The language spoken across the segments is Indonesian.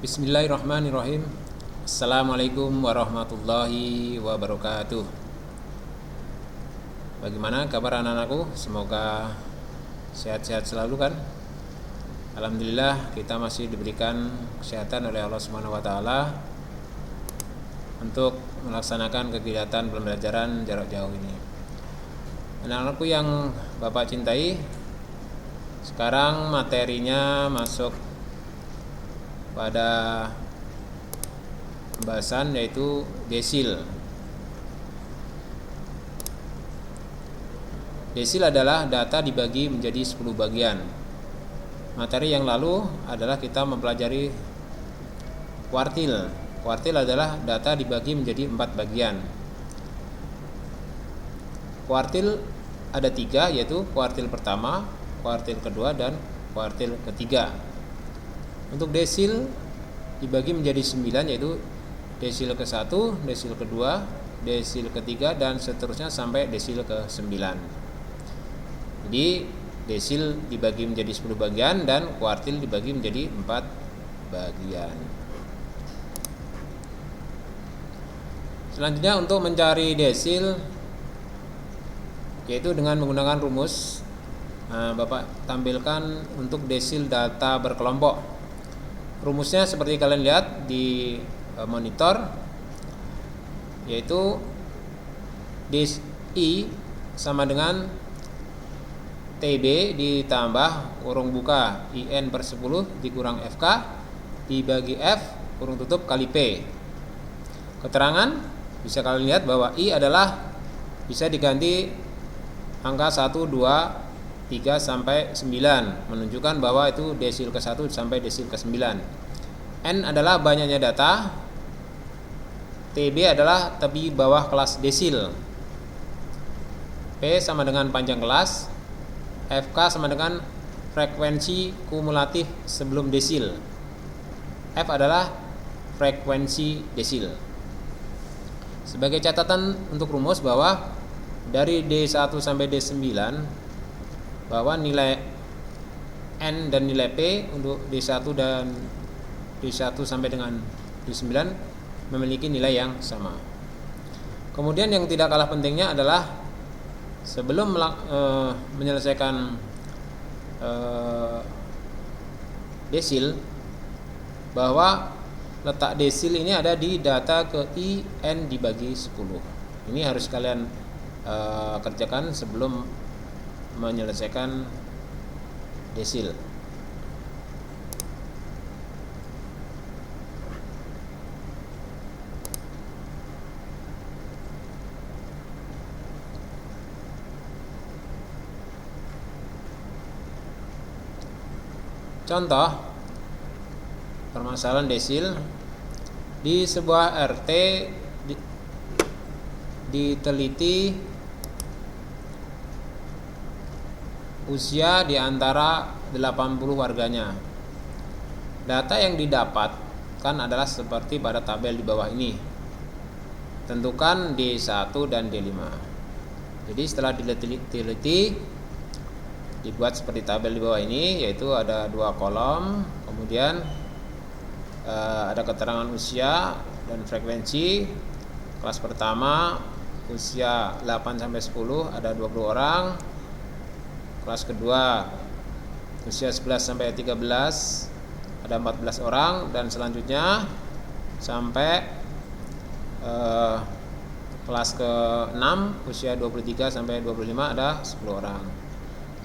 Bismillahirrahmanirrahim. Assalamualaikum warahmatullahi wabarakatuh. Bagaimana kabar anak-anakku? Semoga sehat-sehat selalu kan? Alhamdulillah kita masih diberikan kesehatan oleh Allah Subhanahu wa taala untuk melaksanakan kegiatan pembelajaran jarak jauh ini. Anak-anakku yang Bapak cintai, sekarang materinya masuk pada pembahasan yaitu desil. Desil adalah data dibagi menjadi 10 bagian. Materi yang lalu adalah kita mempelajari kuartil. Kuartil adalah data dibagi menjadi 4 bagian. Kuartil ada 3, yaitu kuartil pertama, kuartil kedua, dan kuartil ketiga. Untuk desil dibagi menjadi 9, yaitu desil ke-1, desil kedua, desil ketiga, dan seterusnya sampai desil ke-9. Jadi desil dibagi menjadi 10 bagian dan kuartil dibagi menjadi 4 bagian. Selanjutnya untuk mencari desil, yaitu dengan menggunakan rumus. Bapak tampilkan untuk desil data berkelompok. Rumusnya seperti kalian lihat di monitor, yaitu DI sama dengan TB ditambah kurung buka IN per 10 dikurang FK dibagi F kurung tutup kali P. Keterangan bisa kalian lihat bahwa I adalah bisa diganti angka 1, 2, 3 sampai 9, menunjukkan bahwa itu desil ke-1 sampai desil ke-9. N adalah banyaknya data. TB adalah tepi bawah kelas desil. P sama dengan panjang kelas. FK sama dengan frekuensi kumulatif sebelum desil. F adalah frekuensi desil. Sebagai catatan untuk rumus bahwa dari D1 sampai D9, bahwa nilai N dan nilai P untuk D1 dan D1 sampai dengan D9 memiliki nilai yang sama. Kemudian yang tidak kalah pentingnya adalah sebelum menyelesaikan desil, bahwa letak desil ini ada di data ke I N dibagi 10. Ini harus kalian kerjakan sebelum menyelesaikan desil. Contoh permasalahan desil. Di sebuah RT diteliti usia di antara 80 warganya. Data yang didapatkan adalah seperti pada tabel di bawah ini. Tentukan D1 dan D5. Jadi setelah diteliti, dibuat seperti tabel di bawah ini, yaitu ada 2 kolom, kemudian ada keterangan usia dan frekuensi. Kelas pertama usia 8 sampai 10 ada 20 orang. Kelas kedua usia 11 sampai 13 ada 14 orang, dan selanjutnya sampai kelas ke-6 usia 23 sampai 25 ada 10 orang.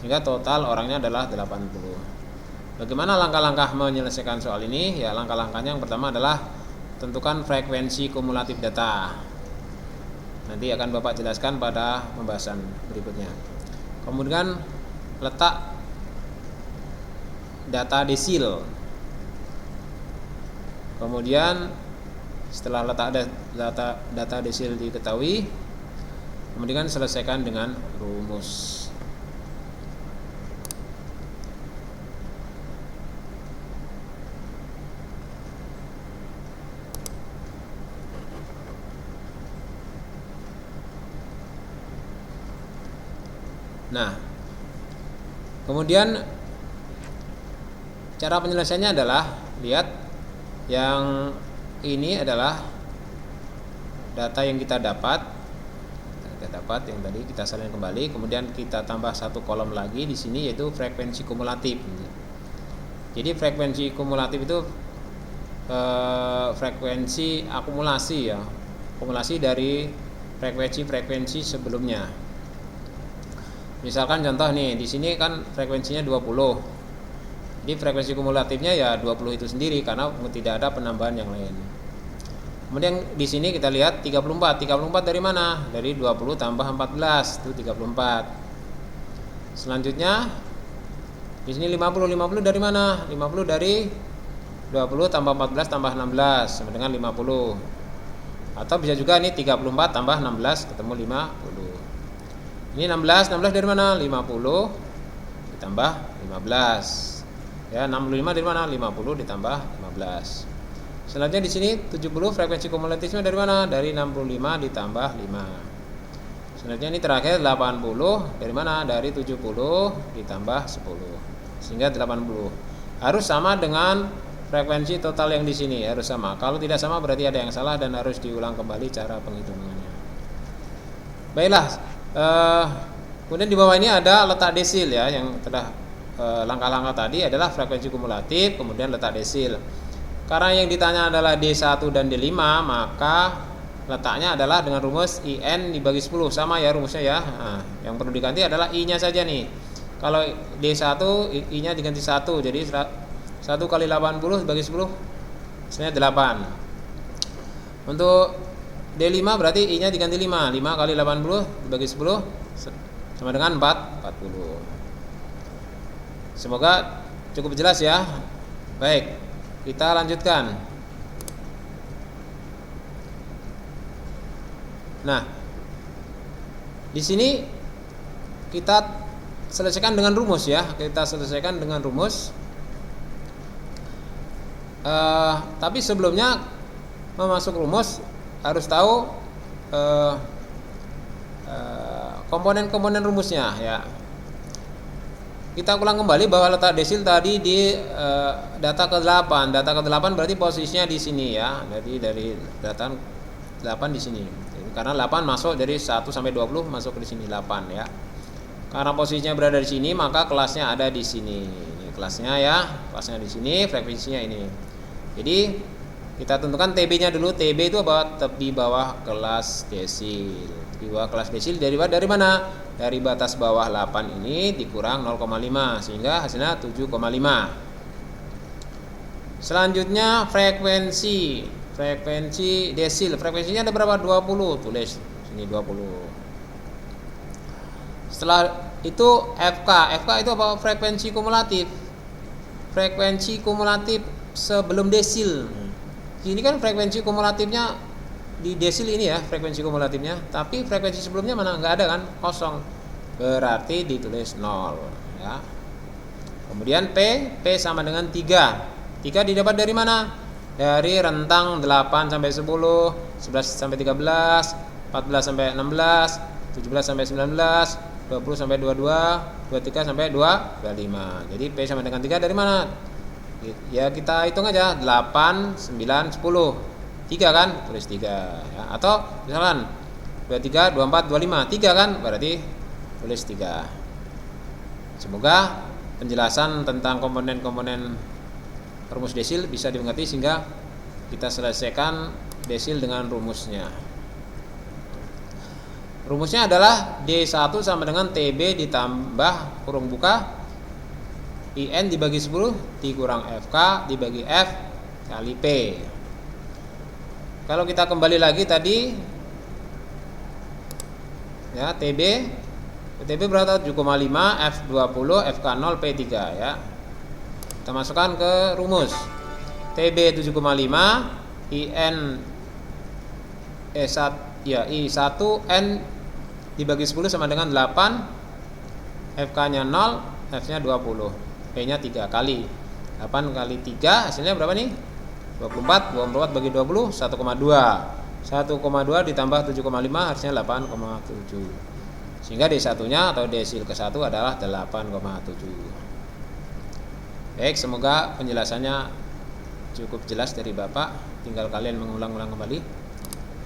Sehingga total orangnya adalah 80. Bagaimana langkah-langkah menyelesaikan soal ini? Ya, langkah-langkahnya yang pertama adalah tentukan frekuensi kumulatif data. Nanti akan Bapak jelaskan pada pembahasan berikutnya. Kemudian letak data desil. Kemudian setelah letak data desil diketahui, kemudian selesaikan dengan rumus. Nah, kemudian cara penyelesaiannya adalah lihat Yang ini adalah data yang kita dapat yang tadi kita salin kembali, kemudian kita tambah satu kolom lagi di sini yaitu frekuensi kumulatif. Jadi frekuensi kumulatif itu frekuensi akumulasi ya, akumulasi dari frekuensi sebelumnya. Misalkan contoh nih, di sini kan frekuensinya 20. Jadi frekuensi kumulatifnya ya 20 itu sendiri karena tidak ada penambahan yang lain. Kemudian di sini kita lihat 34. 34 dari mana? Dari 20 tambah 14 itu 34. Selanjutnya di sini 50. 50 dari mana? 50 dari 20 tambah 14 tambah 16 sama dengan 50. Atau bisa juga ini 34 tambah 16 ketemu 50. Ini 16 dari mana? 50 ditambah 15. Ya, 65 dari mana? 50 ditambah 15. Selanjutnya di sini 70 frekuensi kumulatifnya dari mana? Dari 65 ditambah 5. Selanjutnya ini terakhir 80 dari mana? Dari 70 ditambah 10. Sehingga 80. Harus sama dengan frekuensi total yang di sini, harus sama. Kalau tidak sama berarti ada yang salah dan harus diulang kembali cara penghitungannya. Baiklah. Kemudian di bawah ini ada letak desil ya, yang telah langkah-langkah tadi adalah frekuensi kumulatif, kemudian letak desil. Karena yang ditanya adalah D1 dan D5, maka letaknya adalah dengan rumus IN dibagi 10. Sama ya rumusnya ya. Nah, yang perlu diganti adalah I-nya saja nih. Kalau D1 I-nya diganti 1, jadi 1 kali 80 dibagi 10 sebenarnya 8. Untuk D5 berarti I-nya diganti 5. 5 kali 80 dibagi 10 sama dengan 40. Semoga cukup jelas ya. Baik, kita lanjutkan. Nah, di sini kita selesaikan dengan rumus ya. Kita selesaikan dengan rumus. Tapi sebelumnya memasuk rumus harus tahu komponen-komponen rumusnya ya. Kita ulang kembali bahwa letak desil tadi di data ke-8. Data ke-8 berarti posisinya di sini ya. Jadi dari data 8 di sini. Karena 8 masuk dari 1 sampai 20 masuk ke sini 8 ya. Karena posisinya berada di sini, maka kelasnya ada di sini. Ini kelasnya ya. Kelasnya di sini, frekuensinya ini. Jadi kita tentukan TB-nya dulu. TB itu di bawah kelas desil. Di bawah kelas desil dari mana? Dari batas bawah 8 ini dikurang 0,5 sehingga hasilnya 7,5. Selanjutnya frekuensi desil. Frekuensinya ada berapa? 20. Tulis sini 20. Setelah itu FK. FK itu apa? Frekuensi kumulatif. Frekuensi kumulatif sebelum desil. Ini kan frekuensi kumulatifnya di desil ini ya, frekuensi kumulatifnya, tapi frekuensi sebelumnya mana? Nggak ada kan, kosong, berarti ditulis 0 ya. Kemudian P sama dengan 3 didapat dari mana? Dari rentang 8 sampai 10, 11 sampai 13, 14 sampai 16, 17 sampai 19, 20 sampai 22, 23 sampai 25. Jadi P sama dengan 3 dari mana? Ya kita hitung aja, 8, 9, 10. 3 kan, tulis 3 ya. Atau misalkan 23, 24, 25, 3 kan, berarti tulis 3. Semoga penjelasan tentang komponen-komponen rumus desil bisa dimengerti sehingga kita selesaikan desil dengan rumusnya. Rumusnya adalah D1 sama dengan TB ditambah kurung buka IN dibagi 10 dikurang FK dibagi F kali P. Kalau kita kembali lagi tadi ya, TB berapa? 7,5, F20, FK0, P3 ya. Kita masukkan ke rumus. TB 7,5, IN I1N dibagi 10 sama dengan 8, FK-nya 0, F-nya 20, P-nya 3 kali 8 kali 3 hasilnya berapa nih? 24 bagi 20 1,2 ditambah 7,5 harusnya 8,7 sehingga D1 nya atau desil ke-1 adalah 8,7. Baik, semoga penjelasannya cukup jelas dari Bapak, tinggal kalian mengulang-ulang kembali.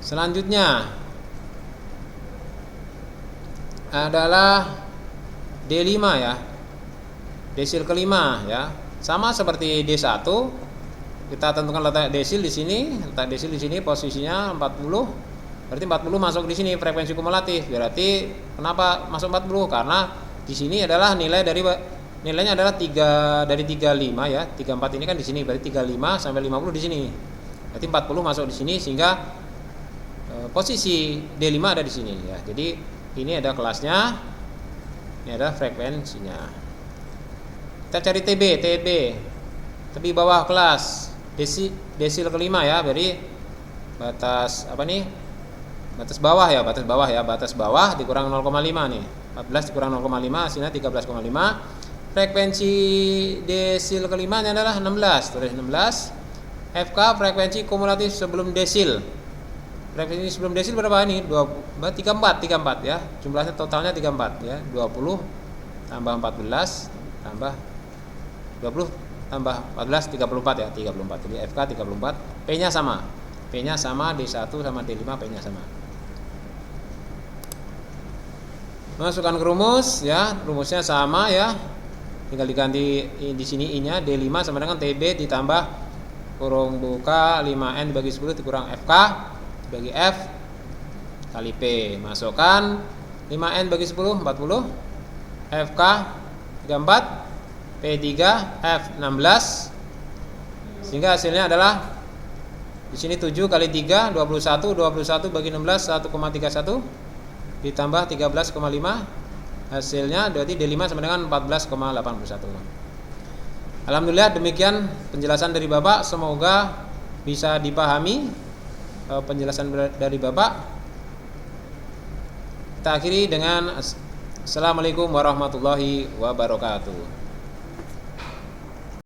Selanjutnya adalah D5 ya. Desil kelima ya. Sama seperti D1, kita tentukan letak desil di sini, posisinya 40. Berarti 40 masuk di sini frekuensi kumulatif. Berarti kenapa masuk 40? Karena di sini adalah nilainya adalah 3 dari 35 ya. 34 ini kan di sini, berarti 35 sampai 50 di sini. Berarti 40 masuk di sini sehingga posisi D5 ada di sini ya. Jadi ini ada kelasnya. Ini ada frekuensinya. Kita cari TB tepi bawah kelas desil kelima ya. Berarti batas apa nih? Batas bawah dikurang 0,5 nih. 14 dikurang 0,5 hasilnya 13,5. Frekuensi desil kelimanya adalah 16. Tulis 16. FK frekuensi kumulatif sebelum desil. Frekuensi sebelum desil berapa ini? 34 ya. Jumlahnya totalnya 34 ya. 20 tambah 14 tambah 20 tambah 14 34 ya. 34. Jadi FK 34. P-nya sama. P-nya sama, D1 sama D5 P-nya sama. Masukkan ke rumus ya, rumusnya sama ya. Tinggal diganti di sini I-nya D5 sama dengan TB ditambah kurung buka 5N dibagi 10 dikurang FK dibagi F kali P. Masukkan 5N bagi 10 40, FK 34, P3, F 16. Sehingga hasilnya adalah di sini 7 kali 3 21 bagi 16 1,31 ditambah 13,5, hasilnya berarti D5 sama dengan 14,81. Alhamdulillah demikian penjelasan dari Bapak, semoga bisa dipahami penjelasan dari Bapak. Kita akhiri dengan Assalamualaikum warahmatullahi wabarakatuh.